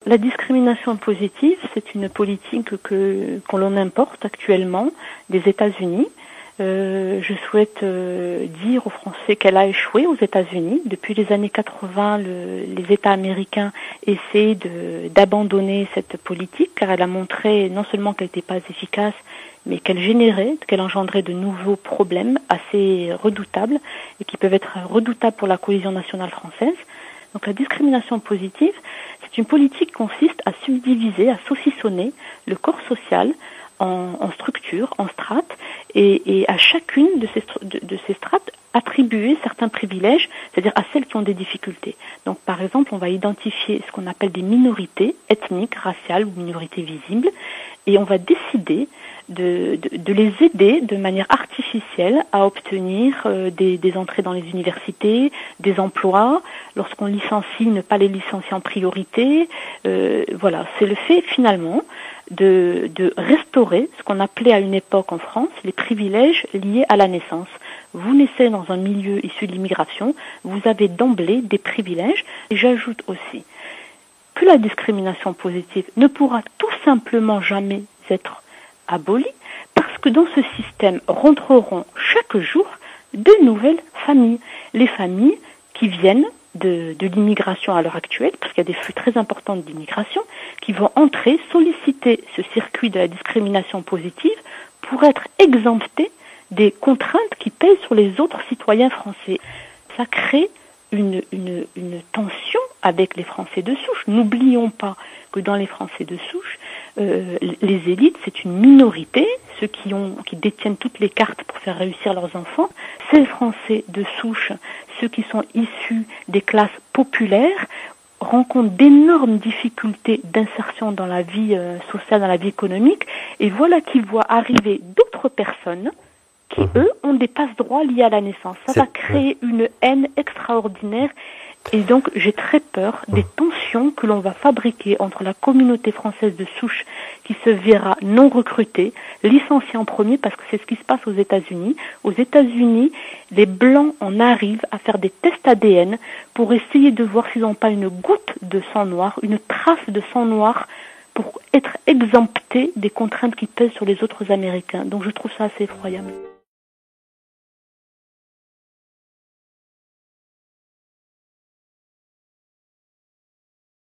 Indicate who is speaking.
Speaker 1: La discrimination positive, c'est une politique qu'on l'on importe actuellement des États-Unis. Je souhaite dire aux Français qu'elle a échoué aux États-Unis. Depuis les années 80, les États américains essaient d'abandonner cette politique car elle a montré non seulement qu'elle n'était pas efficace, mais qu'elle engendrait de nouveaux problèmes assez redoutables et qui peuvent être redoutables pour la cohésion nationale française. Donc la discrimination positive, c'est une politique qui consiste à subdiviser, à saucissonner le corps social en structures, en strates, et à chacune de ces strates attribuer certains privilèges, c'est-à-dire à celles qui ont des difficultés. Donc par exemple, on va identifier ce qu'on appelle des minorités ethniques, raciales ou minorités visibles, et on va décider de les aider de manière artificielle à obtenir des entrées dans les universités, des emplois, lorsqu'on licencie, ne pas les licencier en priorité. Voilà, c'est le fait finalement de restaurer ce qu'on appelait à une époque en France les privilèges liés à la naissance. Vous naissez dans un milieu issu de l'immigration, vous avez d'emblée des privilèges. Et j'ajoute aussi que la discrimination positive ne pourra tout simplement jamais être abolie parce que dans ce système rentreront chaque jour de nouvelles familles. Les familles qui viennent de l'immigration à l'heure actuelle, parce qu'il y a des flux très importants d'immigration, qui vont entrer, solliciter ce circuit de la discrimination positive pour être exemptés des contraintes qui pèsent sur les autres citoyens français. Ça crée une tension avec les Français de souche. N'oublions pas que dans les Français de souche, les élites, c'est une minorité, ceux qui détiennent toutes les cartes pour faire réussir leurs enfants. Ces Français de souche, ceux qui sont issus des classes populaires, rencontrent d'énormes difficultés d'insertion dans la vie sociale, dans la vie économique, et voilà qu'ils voient arriver d'autres personnes qui, eux, ont des passe-droits liés à la naissance. Ça va créer une haine extraordinaire. Et donc, j'ai très peur des tensions que l'on va fabriquer entre la communauté française de souche qui se verra non recrutée, licenciée en premier, parce que c'est ce qui se passe aux États-Unis. Aux États-Unis, les Blancs en arrivent à faire des tests ADN pour essayer de voir s'ils n'ont pas une goutte de sang noir, une trace de sang noir, pour être exemptés des contraintes qui pèsent sur les autres Américains. Donc, je trouve ça assez effroyable.